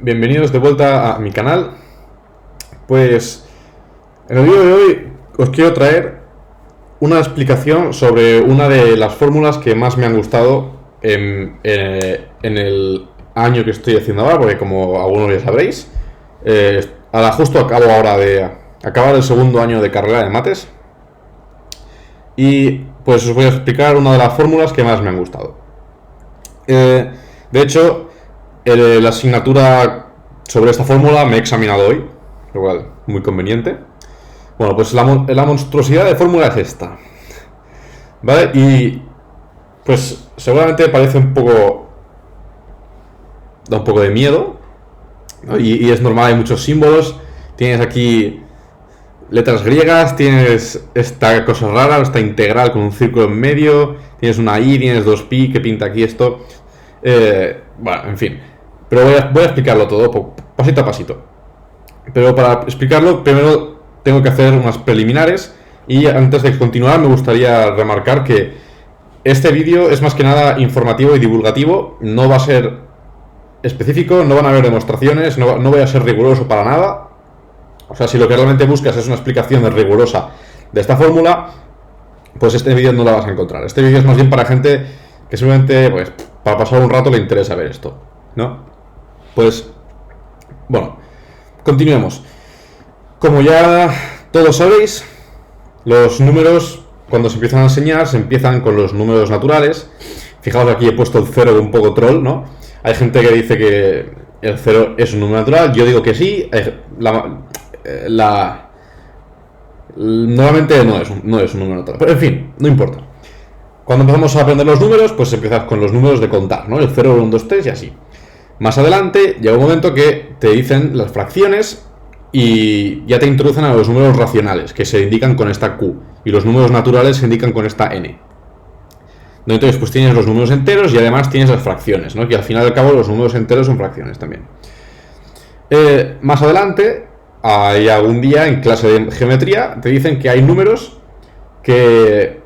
bienvenidos de vuelta a mi canal. Pues en el vídeo de hoy os quiero traer una explicación sobre una de las fórmulas que más me han gustado en el año que estoy haciendo ahora, porque como algunos ya sabréis, justo acabo ahora de acabar el segundo año de carrera de mates y pues os voy a explicar una de las fórmulas que más me han gustado. De hecho, la asignatura sobre esta fórmula me he examinado hoy, lo cual muy conveniente. Bueno, pues la monstruosidad de fórmula es esta, ¿vale? Y pues seguramente parece da un poco de miedo, ¿no? Y es normal, hay muchos símbolos. Tienes aquí letras griegas, tienes esta cosa rara, esta integral con un círculo en medio, tienes una i, tienes dos pi, ¿qué pinta aquí esto? Bueno, en fin. Pero voy a explicarlo todo pasito a pasito. Pero para explicarlo, primero tengo que hacer unas preliminares. Y antes de continuar, me gustaría remarcar que este vídeo es más que nada informativo y divulgativo. No va a ser específico, no van a haber demostraciones, no voy a ser riguroso para nada. O sea, si lo que realmente buscas es una explicación rigurosa de esta fórmula, pues este vídeo no la vas a encontrar. Este vídeo es más bien para gente que simplemente, pues, para pasar un rato le interesa ver esto, ¿no? Pues, bueno, continuemos. Como ya todos sabéis, los números, cuando se empiezan a enseñar, se empiezan con los números naturales. Fijaos, aquí he puesto el 0 de un poco troll, ¿no? Hay gente que dice que el 0 es un número natural, yo digo que sí. Normalmente no es un número natural, pero en fin, no importa. Cuando empezamos a aprender los números, pues empiezas con los números de contar, ¿no? El 0, 1, 2, 3 y así. Más adelante llega un momento que te dicen las fracciones y ya te introducen a los números racionales, que se indican con esta Q, y los números naturales se indican con esta N. Entonces, pues tienes los números enteros y además tienes las fracciones, ¿no? Que al final y al cabo los números enteros son fracciones también. Más adelante, hay algún día en clase de geometría, te dicen que hay números que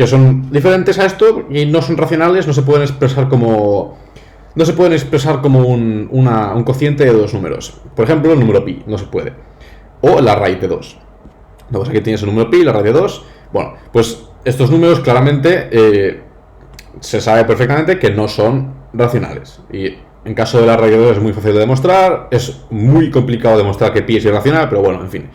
son diferentes a esto y no son racionales, no se pueden expresar como un cociente de dos números. Por ejemplo, el número pi, no se puede. O la raíz de 2. Entonces aquí tienes el número pi, la raíz de 2. Bueno, pues estos números claramente se sabe perfectamente que no son racionales. Y en caso de la raíz de 2 es muy fácil de demostrar. Es muy complicado demostrar que pi es irracional, pero bueno, en fin.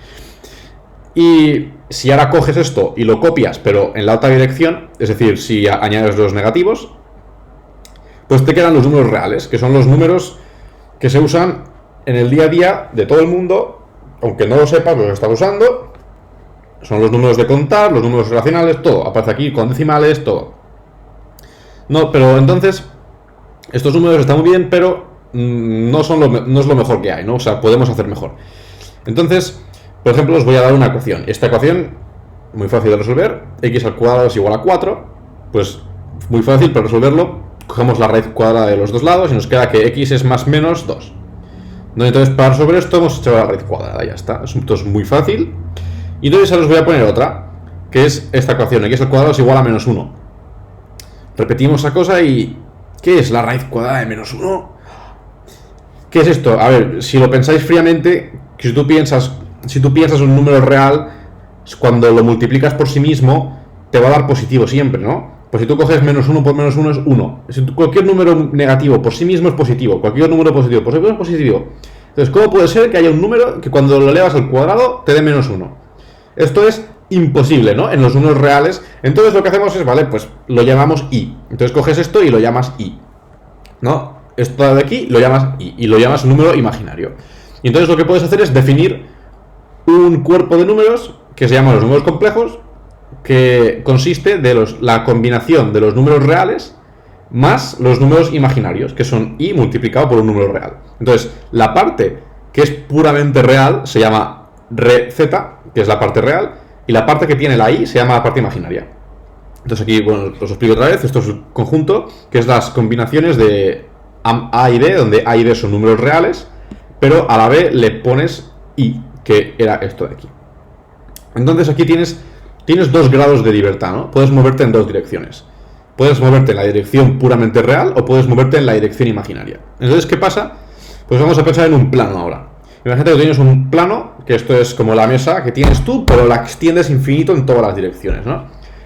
Y si ahora coges esto y lo copias, pero en la otra dirección, es decir, si añades los negativos, pues te quedan los números reales, que son los números que se usan en el día a día de todo el mundo, aunque no lo sepas, los estás usando. Son los números de contar, los números racionales, todo. Aparece aquí con decimales, todo. No, pero entonces, estos números están muy bien, pero no es lo mejor que hay, ¿no? O sea, podemos hacer mejor. Entonces, por ejemplo, os voy a dar una ecuación. Esta ecuación, muy fácil de resolver. X al cuadrado es igual a 4. Pues, muy fácil para resolverlo. Cogemos la raíz cuadrada de los dos lados y nos queda que x es más menos 2. ¿No? Entonces, para resolver esto hemos hecho la raíz cuadrada, ya está. Esto es muy fácil. Y entonces ahora os voy a poner otra, que es esta ecuación. X al cuadrado es igual a menos 1. Repetimos esa cosa y... ¿qué es la raíz cuadrada de menos 1? ¿Qué es esto? A ver, si lo pensáis fríamente, que si tú piensas un número real, cuando lo multiplicas por sí mismo, te va a dar positivo siempre, ¿no? Pues si tú coges menos 1 por menos 1 es 1. Cualquier número negativo por sí mismo es positivo. Cualquier número positivo por sí mismo es positivo. Entonces, ¿cómo puede ser que haya un número que cuando lo elevas al cuadrado te dé menos 1? Esto es imposible, ¿no? En los números reales. Entonces lo que hacemos es, vale, pues lo llamamos i. Entonces coges esto y lo llamas i, ¿no? Esto de aquí lo llamas i y lo llamas un número imaginario. Y entonces lo que puedes hacer es definir un cuerpo de números que se llama los números complejos, que consiste de la combinación de los números reales más los números imaginarios, que son i multiplicado por un número real. Entonces, la parte que es puramente real se llama re z, que es la parte real, y la parte que tiene la i se llama la parte imaginaria. Entonces aquí, bueno, os explico otra vez. Esto es un conjunto, que es las combinaciones de a y b, donde a y b son números reales, pero a la b le pones i, que era esto de aquí. Entonces aquí tienes dos grados de libertad, ¿no? Puedes moverte en dos direcciones. Puedes moverte en la dirección puramente real o puedes moverte en la dirección imaginaria. Entonces, ¿qué pasa Pues vamos a pensar en un plano ahora. Imagínate que tienes un plano, que esto es como la mesa que tienes tú, pero la extiendes infinito en todas las direcciones, ¿no?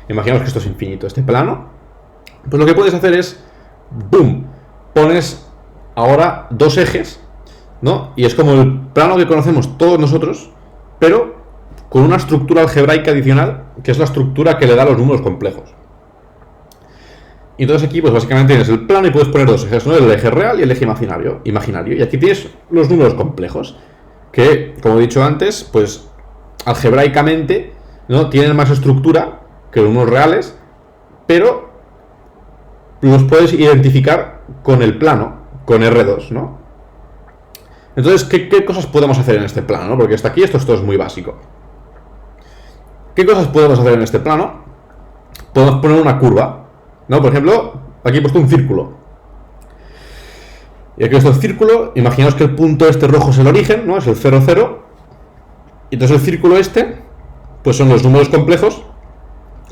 Imaginamos que esto es infinito, este plano. Pues lo que puedes hacer es, ¡boom!, pones ahora dos ejes, ¿no? Y es como el plano que conocemos todos nosotros, pero con una estructura algebraica adicional, que es la estructura que le da los números complejos. Y entonces aquí, pues básicamente tienes el plano y puedes poner dos ejes, ¿no? El eje real y el eje imaginario. Y aquí tienes los números complejos, que, como he dicho antes, pues algebraicamente, ¿no?, tienen más estructura que los números reales, pero los puedes identificar con el plano, con R2, ¿no? Entonces, ¿qué cosas podemos hacer en este plano, ¿no? Porque hasta aquí esto es muy básico. ¿Qué cosas podemos hacer en este plano? Podemos poner una curva, ¿no? Por ejemplo, aquí he puesto un círculo. Y aquí he puesto el círculo. Imaginaos que el punto este rojo es el origen, ¿no? Es el 0, 0. Y entonces el círculo este, pues son los números complejos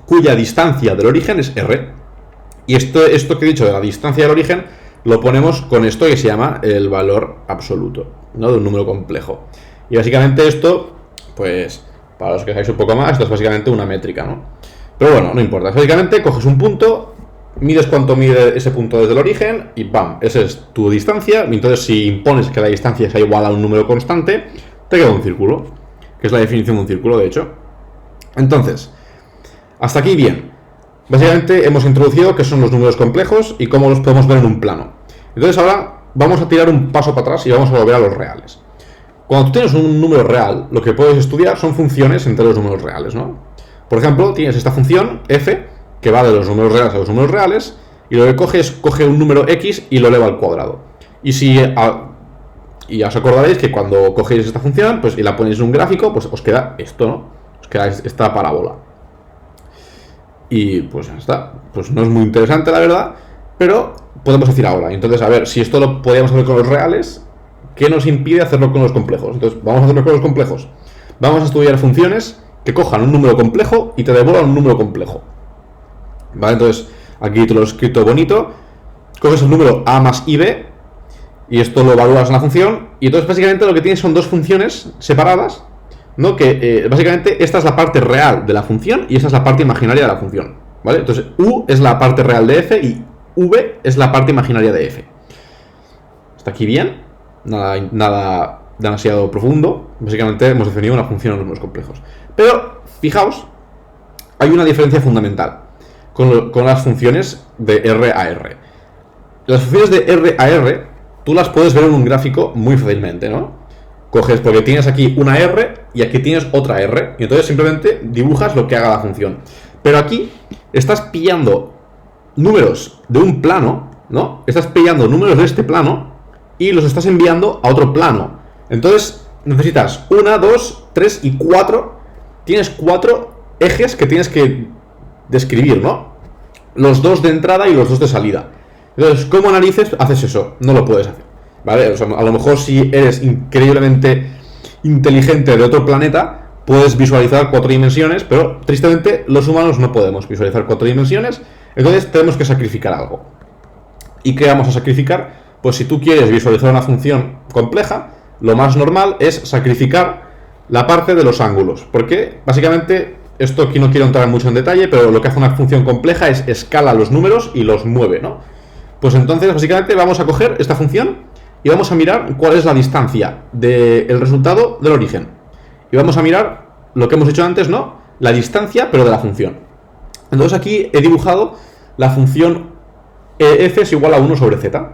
cuya distancia del origen es R. Y esto que he dicho de la distancia del origen lo ponemos con esto que se llama el valor absoluto, ¿no?, de un número complejo. Y básicamente esto, pues, para los que sabéis un poco más, esto es básicamente una métrica, ¿no? Pero bueno, no importa. Básicamente coges un punto, mides cuánto mide ese punto desde el origen y ¡pam!, esa es tu distancia. Y entonces, si impones que la distancia sea igual a un número constante, te queda un círculo, que es la definición de un círculo, de hecho. Entonces, hasta aquí bien. Básicamente hemos introducido qué son los números complejos y cómo los podemos ver en un plano. Entonces ahora vamos a tirar un paso para atrás y vamos a volver a los reales. Cuando tú tienes un número real, lo que puedes estudiar son funciones entre los números reales, ¿no? Por ejemplo, tienes esta función f, que va de los números reales a los números reales, y lo que coge un número x y lo eleva al cuadrado. Y os acordaréis que cuando cogéis esta función, pues, y la ponéis en un gráfico, pues os queda esto, ¿no? Os queda esta parábola. Y pues ya está. Pues no es muy interesante, la verdad, pero podemos decir ahora. Entonces, a ver, si esto lo podíamos hacer con los reales, ¿qué nos impide hacerlo con los complejos? Entonces, vamos a hacerlo con los complejos. Vamos a estudiar funciones que cojan un número complejo y te devuelvan un número complejo. ¿Vale? Entonces, aquí te lo he escrito bonito. Coges el número a más ib y esto lo evalúas en la función. Y entonces, básicamente, lo que tienes son dos funciones separadas, ¿no? Que básicamente esta es la parte real de la función y esta es la parte imaginaria de la función, ¿vale? Entonces u es la parte real de f y v es la parte imaginaria de f. Hasta aquí bien, nada demasiado profundo. Básicamente hemos definido una función en los números complejos. Pero fijaos, hay una diferencia fundamental con las funciones de R a R. Las funciones de R a R tú las puedes ver en un gráfico muy fácilmente, ¿no? Coges, porque tienes aquí una R y aquí tienes otra R, y entonces simplemente dibujas lo que haga la función. Pero aquí estás pillando números de un plano, ¿no? Estás pillando números de este plano y los estás enviando a otro plano. Entonces necesitas 1, 2, 3 y 4. Tienes 4 ejes que tienes que describir, ¿no? Los 2 de entrada y los 2 de salida. Entonces, ¿cómo narices haces eso? No lo puedes hacer, ¿vale? O sea, a lo mejor si eres increíblemente inteligente de otro planeta, puedes visualizar 4 dimensiones, pero tristemente los humanos no podemos visualizar 4 dimensiones, entonces tenemos que sacrificar algo. ¿Y qué vamos a sacrificar? Pues si tú quieres visualizar una función compleja, lo más normal es sacrificar la parte de los ángulos, porque básicamente, esto aquí no quiero entrar mucho en detalle, pero lo que hace una función compleja es escala los números y los mueve, ¿no? Pues entonces básicamente vamos a coger esta función y vamos a mirar cuál es la distancia del resultado del origen. Y vamos a mirar lo que hemos hecho antes, ¿no? La distancia, pero de la función. Entonces aquí he dibujado la función f es igual a 1 sobre z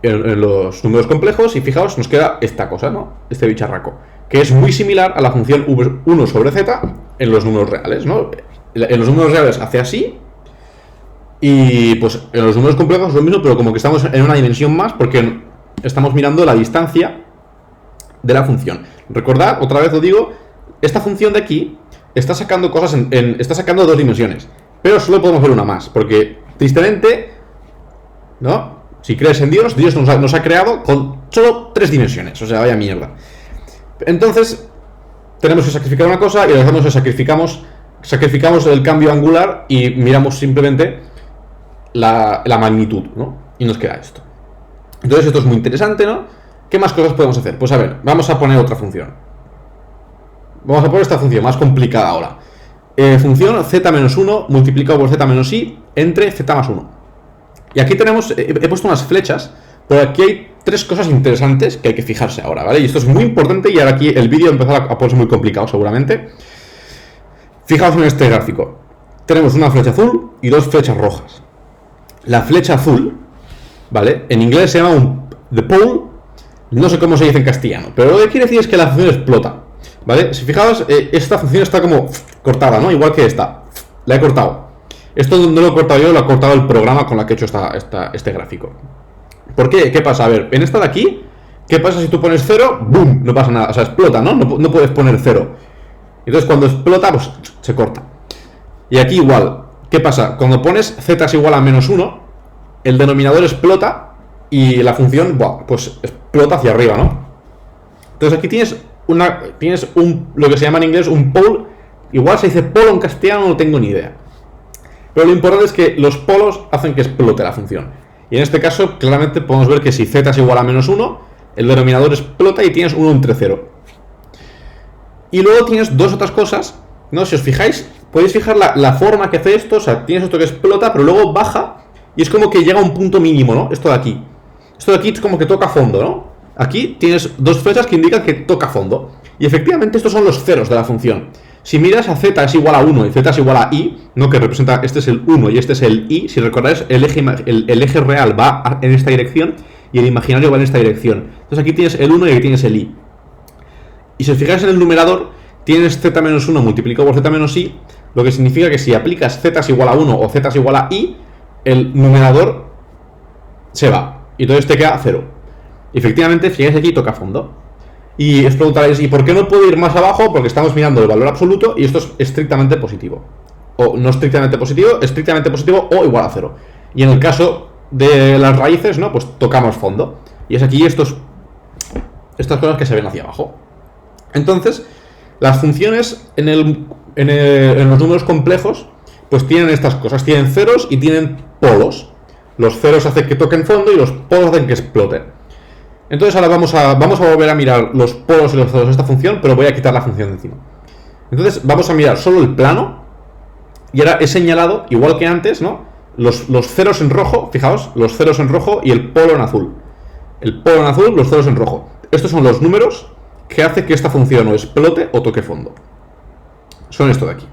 en los números complejos, y fijaos, nos queda esta cosa, ¿no? Este bicharraco, que es muy similar a la función 1 sobre z en los números reales, ¿no? En los números reales hace así, y pues en los números complejos es lo mismo, pero como que estamos en una dimensión más, porque estamos mirando la distancia de la función. Recordad, otra vez lo digo, esta función de aquí está sacando cosas está sacando 2 dimensiones, pero solo podemos ver una más, porque tristemente, ¿no? Si crees en Dios, Dios nos ha creado con solo 3 dimensiones, o sea, vaya mierda. Entonces tenemos que sacrificar una cosa, y lo que hacemos es sacrificamos el cambio angular y miramos simplemente la magnitud, ¿no? Y nos queda esto. Entonces esto es muy interesante, ¿no? ¿Qué más cosas podemos hacer? Pues a ver, vamos a poner otra función. Vamos a poner esta función más complicada ahora. Función z-1 multiplicado por z-i entre z más 1. Y aquí tenemos, he puesto unas flechas, pero aquí hay tres cosas interesantes que hay que fijarse ahora, ¿vale? Y esto es muy importante y ahora aquí el vídeo empezará a ponerse muy complicado seguramente. Fijaos en este gráfico. Tenemos una flecha azul y dos flechas rojas. La flecha azul, ¿vale? En inglés se llama the pole, no sé cómo se dice en castellano, pero lo que quiere decir es que la función explota, ¿vale? Si fijaos, esta función está como cortada, ¿no? Igual que esta. La he cortado. Esto no lo he cortado yo, lo ha cortado el programa con la que he hecho este gráfico. ¿Por qué? ¿Qué pasa? A ver, en esta de aquí, ¿qué pasa si tú pones 0? ¡Bum! No pasa nada, o sea, explota, ¿no? No puedes poner 0. Entonces cuando explota, pues se corta. Y aquí igual, ¿qué pasa? Cuando pones z es igual a menos 1, el denominador explota y la función, buah, pues explota hacia arriba, ¿no? Entonces aquí tienes lo que se llama en inglés un pole. Igual se dice polo en castellano, no tengo ni idea. Pero lo importante es que los polos hacen que explote la función. Y en este caso, claramente podemos ver que si z es igual a menos 1, el denominador explota y tienes 1 entre 0. Y luego tienes dos otras cosas, ¿no? Si os fijáis, podéis fijar la forma que hace esto. O sea, tienes esto que explota, pero luego baja y es como que llega a un punto mínimo, ¿no? Esto de aquí. Esto de aquí es como que toca fondo, ¿no? Aquí tienes dos flechas que indican que toca fondo. Y efectivamente estos son los ceros de la función. Si miras a z es igual a 1 y z es igual a i, ¿no? Que representa, este es el 1 y este es el i. Si recordáis, el eje real va en esta dirección y el imaginario va en esta dirección. Entonces aquí tienes el 1 y aquí tienes el i. Y si os fijáis en el numerador, tienes z-1 multiplicado por z-i, lo que significa que si aplicas z es igual a 1 o z es igual a i, el numerador se va. Y entonces te queda 0. Y efectivamente, fijáis aquí, toca fondo. Y os preguntaréis, ¿y por qué no puedo ir más abajo? Porque estamos mirando el valor absoluto y esto es estrictamente positivo. O no estrictamente positivo o igual a 0. Y en el caso de las raíces, ¿no? Pues tocamos fondo. Y es aquí estas cosas que se ven hacia abajo. Entonces, las funciones en los números complejos, pues tienen estas cosas. Tienen ceros y tienen polos. Los ceros hacen que toquen fondo y los polos hacen que exploten. Entonces ahora vamos a volver a mirar los polos y los ceros de esta función, pero voy a quitar la función de encima. Entonces vamos a mirar solo el plano. Y ahora he señalado, igual que antes, ¿no? Los ceros en rojo, fijaos, los ceros en rojo y el polo en azul. El polo en azul, los ceros en rojo. Estos son los números que hacen que esta función o explote o toque fondo. Son esto de aquí.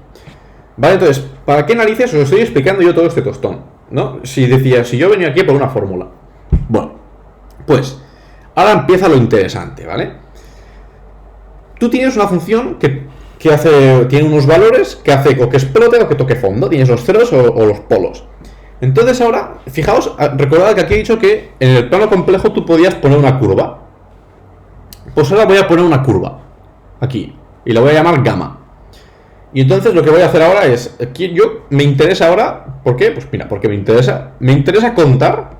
Vale, entonces, ¿para qué narices os estoy explicando yo todo este tostón? ¿No? Si yo venía aquí por una fórmula. Bueno, pues ahora empieza lo interesante, ¿vale? Tú tienes una función que tiene unos valores que hace o que explote o que toque fondo. Tienes los ceros o los polos. Entonces ahora, fijaos, recordad que aquí he dicho que en el plano complejo tú podías poner una curva. Pues ahora voy a poner una curva aquí y la voy a llamar gamma. Y entonces lo que voy a hacer ahora es, aquí me interesa ahora, ¿por qué? Pues mira, porque me interesa contar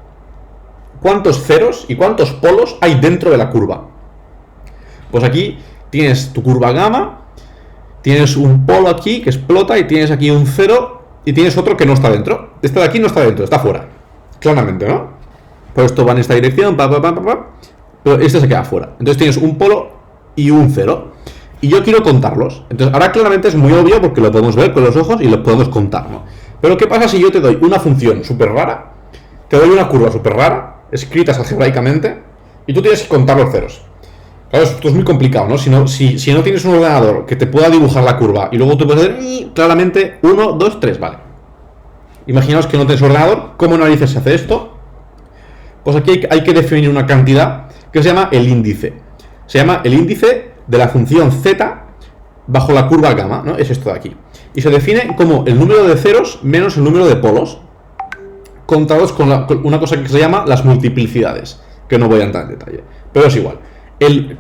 cuántos ceros y cuántos polos hay dentro de la curva. Pues aquí tienes tu curva gamma, tienes un polo aquí que explota y tienes aquí un cero y tienes otro que no está dentro. Este de aquí no está dentro, está fuera. Claramente, ¿no? Pues esto va en esta dirección, pero este se queda fuera. Entonces tienes un polo y un cero. Y yo quiero contarlos. Entonces ahora claramente es muy obvio porque lo podemos ver con los ojos y lo podemos contar, ¿no? Pero ¿qué pasa si yo te doy una función súper rara? Te doy una curva súper rara, escritas algebraicamente, y tú tienes que contar los ceros. Claro, esto es muy complicado, ¿no? Si no tienes un ordenador que te pueda dibujar la curva y luego tú puedes hacer claramente 1, 2, 3, vale. Imaginaos que no tienes ordenador. ¿Cómo narices se hace esto? Pues aquí hay que definir una cantidad que se llama el índice. Se llama el índice de la función z bajo la curva gamma, ¿no? Es esto de aquí. Y se define como el número de ceros menos el número de polos, contados con una cosa que se llama las multiplicidades, que no voy a entrar en detalle, pero es igual.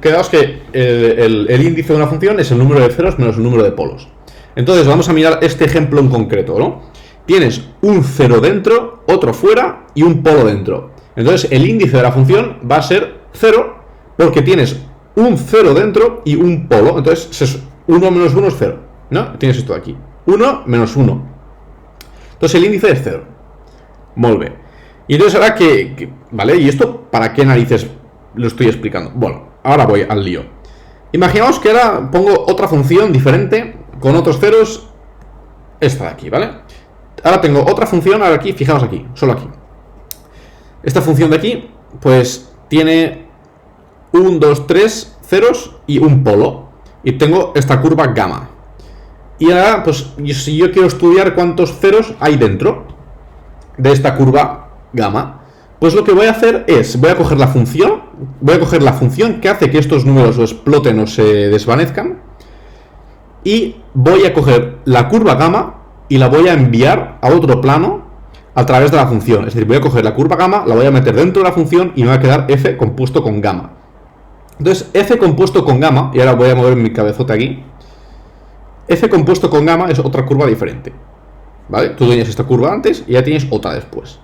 Quedaos que el índice de una función es el número de ceros menos el número de polos. Entonces vamos a mirar este ejemplo en concreto, ¿no? Tienes un cero dentro, otro fuera y un polo dentro. Entonces el índice de la función va a ser 0 porque tienes un 0 dentro y un polo. Entonces 1 menos 1 es 0, ¿no? Tienes esto de aquí. 1 menos 1. Entonces el índice es 0. Molt bé. Y entonces ahora ¿vale? ¿Y esto para qué narices lo estoy explicando. Bueno, ahora voy al lío. Imaginaos que ahora pongo otra función diferente, con otros ceros, esta de aquí, ¿vale? Ahora tengo otra función, ahora aquí, fijaos aquí, solo aquí. Esta función de aquí, pues tiene 1, 2, 3 ceros y un polo. Y tengo esta curva gamma. Y ahora, pues, si yo quiero estudiar cuántos ceros hay dentro de esta curva gamma, pues lo que voy a hacer es, voy a coger la función que hace que estos números o exploten o se desvanezcan, y voy a coger la curva gamma y la voy a enviar a otro plano a través de la función. Es decir, voy a coger la curva gamma, la voy a meter dentro de la función y me va a quedar f compuesto con gamma. Entonces, f compuesto con gamma, y ahora voy a mover mi cabezote aquí, f compuesto con gamma es otra curva diferente, ¿vale? Tú tenías esta curva antes y ya tienes otra después.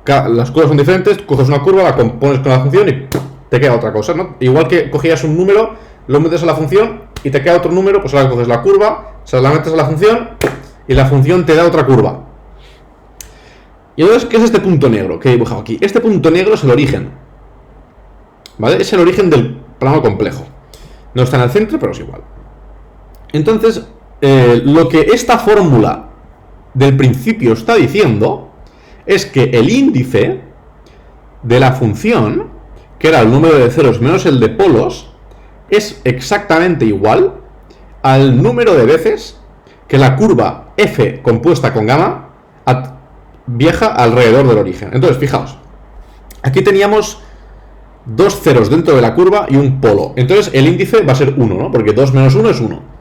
Las curvas son diferentes, coges una curva, la compones con la función y te queda otra cosa, ¿no? Igual que cogías un número, lo metes a la función y te queda otro número, pues ahora coges la curva, se la metes a la función y la función te da otra curva. Y entonces, ¿qué es este punto negro que he dibujado aquí? Este punto negro es el origen, ¿vale? Es el origen del plano complejo. No está en el centro, pero es igual. Entonces, lo que esta fórmula del principio está diciendo es que el índice de la función, que era el número de ceros menos el de polos, es exactamente igual al número de veces que la curva f compuesta con gamma viaja alrededor del origen. Entonces, fijaos, aquí teníamos dos ceros dentro de la curva y un polo. Entonces el índice va a ser 1, ¿no? Porque 2 menos 1 es 1.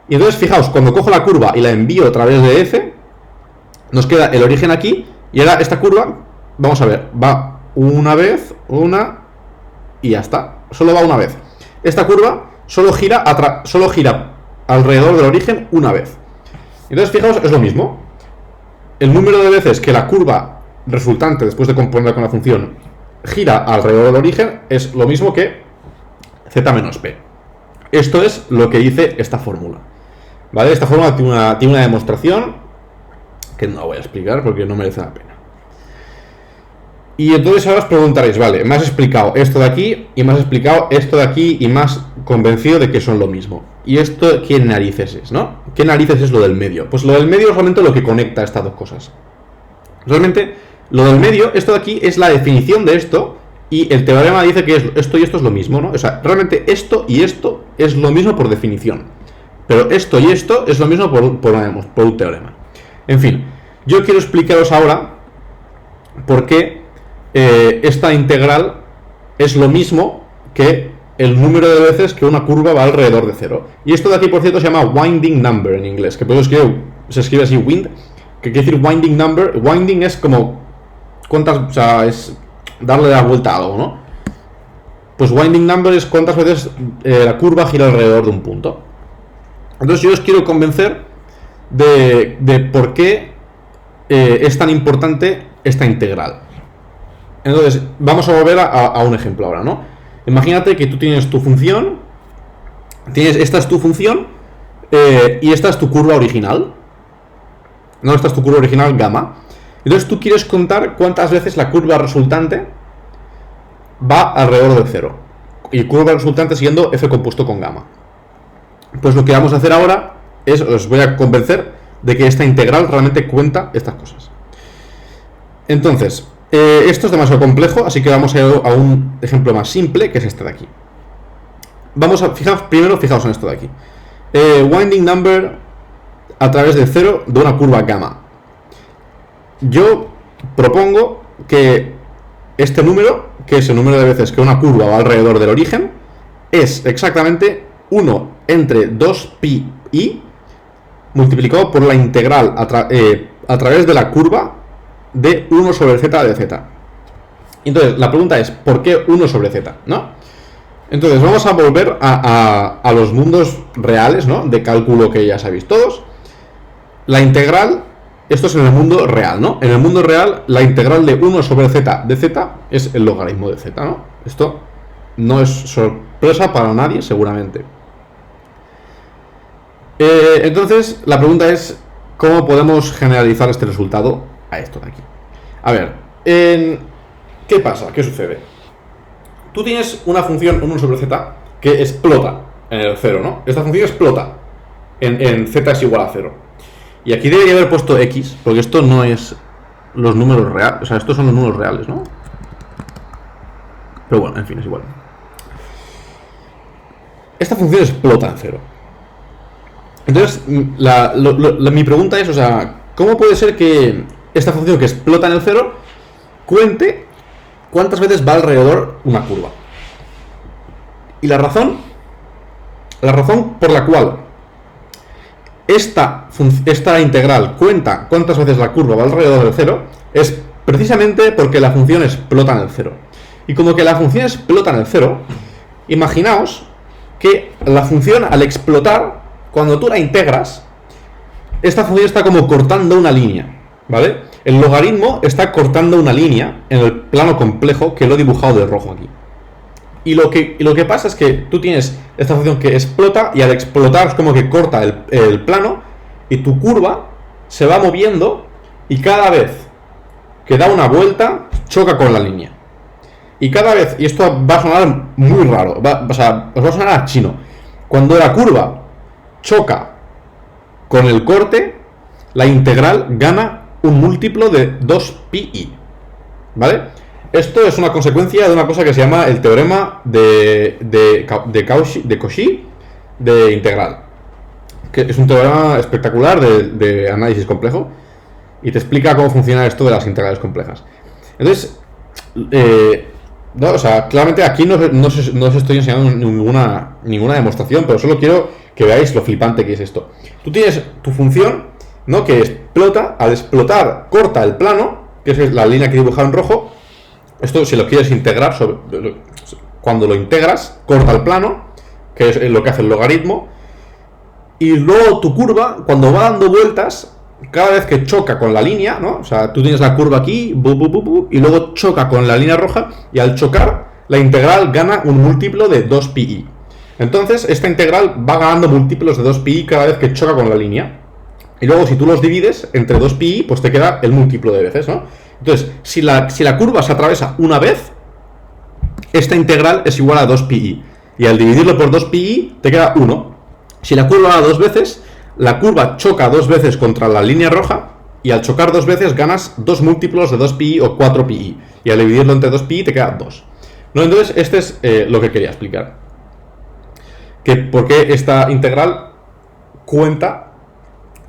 Y entonces, fijaos, cuando cojo la curva y la envío a través de f, nos queda el origen aquí. Y ahora esta curva, vamos a ver, va una vez, una, y ya está. Solo va una vez. Esta curva solo gira alrededor del origen una vez. Entonces, fijaos, es lo mismo. El número de veces que la curva resultante, después de componerla con la función, gira alrededor del origen, es lo mismo que z menos p. Esto es lo que dice esta fórmula, ¿vale? Esta fórmula tiene una demostración que no voy a explicar porque no merece la pena. Y entonces ahora os preguntaréis, vale, me has explicado esto de aquí y me has explicado esto de aquí y me has convencido de que son lo mismo. ¿Y esto qué narices es, no? ¿Qué narices es lo del medio? Pues lo del medio es realmente lo que conecta estas dos cosas. Realmente, lo del medio, esto de aquí es la definición de esto, y el teorema dice que esto y esto es lo mismo, ¿no? O sea, realmente esto y esto es lo mismo por definición. Pero esto y esto es lo mismo por un teorema. En fin, yo quiero explicaros ahora por qué esta integral es lo mismo que el número de veces que una curva va alrededor de cero. Y esto de aquí, por cierto, se llama winding number en inglés, que se escribe así, wind, que quiere decir winding number. Winding es como cuántas, o sea, es darle la vuelta a algo, ¿no? Pues winding number es cuántas veces la curva gira alrededor de un punto. Entonces yo os quiero convencer de por qué es tan importante esta integral. Entonces vamos a volver a un ejemplo ahora, ¿no? Imagínate que tú tienes tu función, esta es tu función y esta es tu curva original. No, esta es tu curva original gamma. Entonces tú quieres contar cuántas veces la curva resultante va alrededor de cero. Y curva resultante siendo f compuesto con gamma. Pues lo que vamos a hacer ahora es, os voy a convencer de que esta integral realmente cuenta estas cosas. Entonces, esto es demasiado complejo, así que vamos a ir a un ejemplo más simple, que es este de aquí. Fijaos en esto de aquí. Winding number a través de cero de una curva gamma. Yo propongo que este número, que es el número de veces que una curva va alrededor del origen, es exactamente 1 entre 2pi i multiplicado por la integral a través de la curva de 1 sobre z de z. Entonces, la pregunta es, ¿por qué 1 sobre z? ¿No? Entonces, vamos a volver a los mundos reales, ¿no? De cálculo que ya sabéis todos. La integral, esto es en el mundo real, ¿no? En el mundo real, la integral de 1 sobre z de z es el logaritmo de z, ¿no? Esto no es sorpresa para nadie, seguramente. Entonces, la pregunta es, ¿cómo podemos generalizar este resultado a esto de aquí? A ver, ¿qué pasa? ¿Qué sucede? tú tienes una función 1 sobre z que explota en el 0, ¿no? Esta función explota en z es igual a 0. Y aquí debería haber puesto x, porque esto no es los números reales, o sea, estos son los números reales, ¿no? Pero bueno, en fin, es igual. Esta función explota en 0. Entonces, mi pregunta es, o sea, ¿cómo puede ser que esta función que explota en el 0 cuente cuántas veces va alrededor una curva? Y la razón por la cual esta integral cuenta cuántas veces la curva va alrededor del 0 es precisamente porque la función explota en el 0. Y como que la función explota en el 0, imaginaos que la función al explotar, cuando tú la integras, esta función está como cortando una línea, ¿vale? El logaritmo está cortando una línea en el plano complejo que lo he dibujado de rojo aquí. Y lo que pasa es que tú tienes esta función que explota y al explotar es como que corta el plano y tu curva se va moviendo y cada vez que da una vuelta choca con la línea. Y cada vez, y esto va a sonar muy raro, o sea, os va a sonar a chino, cuando la curva choca con el corte, la integral gana un múltiplo de 2pi, ¿vale? Esto es una consecuencia de una cosa que se llama el teorema de Cauchy de integral, que es un teorema espectacular de análisis complejo y te explica cómo funciona esto de las integrales complejas. Entonces, no, o sea, claramente aquí no os estoy enseñando ninguna demostración, pero solo quiero que veáis lo flipante que es esto. Tú tienes tu función, ¿no?, que explota, al explotar corta el plano, que es la línea que he dibujado en rojo. Esto, si lo quieres integrar, cuando lo integras, corta el plano, que es lo que hace el logaritmo, y luego tu curva, cuando va dando vueltas, cada vez que choca con la línea, ¿no? O sea, tú tienes la curva aquí, y luego choca con la línea roja, y al chocar, la integral gana un múltiplo de 2pi. Entonces, esta integral va ganando múltiplos de 2pi cada vez que choca con la línea. Y luego, si tú los divides entre 2pi, pues te queda el múltiplo de veces, ¿no? Entonces, si la curva se atraviesa una vez, esta integral es igual a 2pi. Y al dividirlo por 2pi, te queda 1. Si la curva va dos veces, la curva choca dos veces contra la línea roja, y al chocar dos veces ganas dos múltiplos de 2pi o 4pi. Y al dividirlo entre 2pi te queda 2. ¿No? Entonces, este es lo que quería explicar. Que por qué esta integral cuenta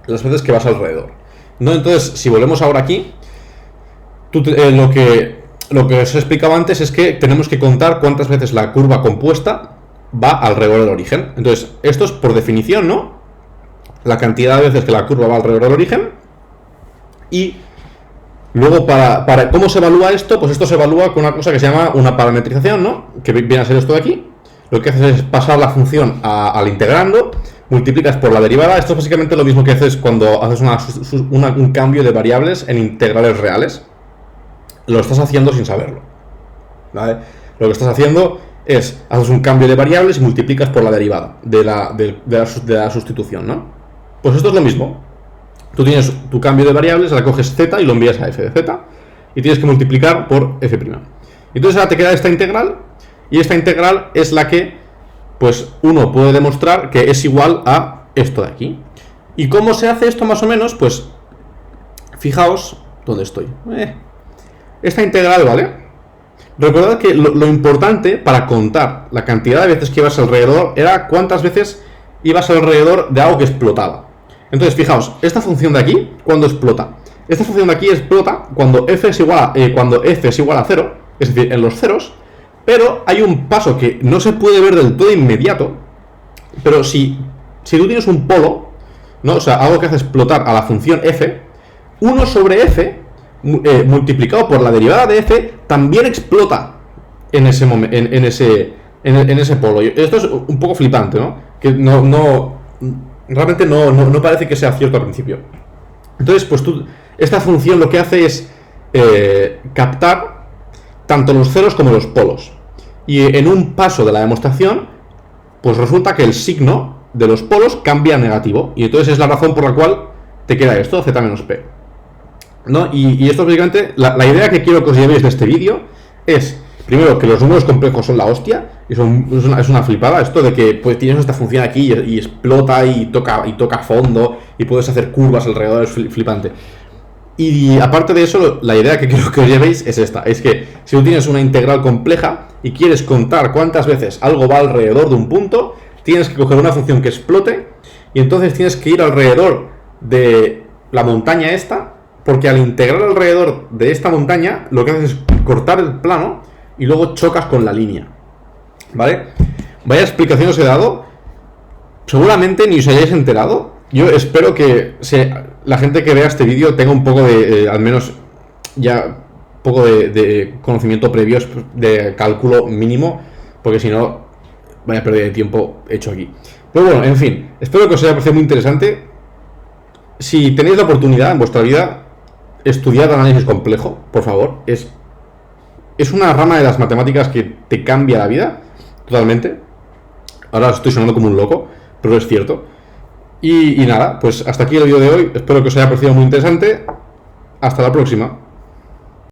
las veces que vas alrededor. ¿No? Entonces, si volvemos ahora aquí, lo que os he explicado antes es que tenemos que contar cuántas veces la curva compuesta va alrededor del origen. Entonces, esto es por definición, ¿no?, la cantidad de veces que la curva va alrededor del origen. Y luego, para ¿cómo se evalúa esto? Pues esto se evalúa con una cosa que se llama una parametrización, ¿no?, que viene a ser esto de aquí. Lo que haces es pasar la función al integrando, multiplicas por la derivada. Esto es básicamente lo mismo que haces cuando haces un cambio de variables en integrales reales. Lo estás haciendo sin saberlo, ¿vale? Lo que estás haciendo es, haces un cambio de variables y multiplicas por la derivada de la sustitución, ¿no? Pues esto es lo mismo. Tú tienes tu cambio de variables, la coges z y lo envías a f de z, y tienes que multiplicar por f'. Entonces ahora te queda esta integral, y esta integral es la que, pues, uno puede demostrar que es igual a esto de aquí. ¿Y cómo se hace esto más o menos? Pues, fijaos dónde estoy. Esta integral, ¿vale? Recordad que lo importante para contar la cantidad de veces que ibas alrededor era cuántas veces ibas alrededor de algo que explotaba. Entonces, fijaos, esta función de aquí, ¿cuándo explota? Esta función de aquí explota cuando f es igual a 0, es decir, en los ceros, pero hay un paso que no se puede ver del todo inmediato, pero si tú tienes un polo, ¿no? O sea, algo que hace explotar a la función f, 1 sobre f multiplicado por la derivada de f también explota en ese polo. Esto es un poco flipante, ¿no? Que realmente no parece que sea cierto al principio. Entonces, pues esta función lo que hace es captar tanto los ceros como los polos. Y en un paso de la demostración, pues resulta que el signo de los polos cambia a negativo. Y entonces es la razón por la cual te queda esto, z menos p. ¿No? Y esto básicamente, la idea que quiero que os llevéis de este vídeo es Primero, que los números complejos son la hostia, y es una flipada. Esto de que pues, tienes esta función aquí y explota y toca fondo y puedes hacer curvas alrededor, es flipante. Y aparte de eso, la idea que quiero que os llevéis es esta: es que si tú tienes una integral compleja y quieres contar cuántas veces algo va alrededor de un punto, tienes que coger una función que explote y entonces tienes que ir alrededor de la montaña esta, porque al integrar alrededor de esta montaña lo que haces es cortar el plano y luego chocas con la línea, ¿vale? Vaya explicación os he dado, seguramente ni os hayáis enterado. Yo espero que la gente que vea este vídeo tenga un poco de, al menos ya un poco de conocimiento previo de cálculo mínimo, porque si no, vaya pérdida de tiempo hecho aquí. Pero bueno, en fin, espero que os haya parecido muy interesante. Si tenéis la oportunidad en vuestra vida, estudiad análisis complejo, por favor. Es una rama de las matemáticas que te cambia la vida totalmente. Ahora estoy sonando como un loco, pero es cierto. Y nada, pues hasta aquí el vídeo de hoy. Espero que os haya parecido muy interesante. Hasta la próxima.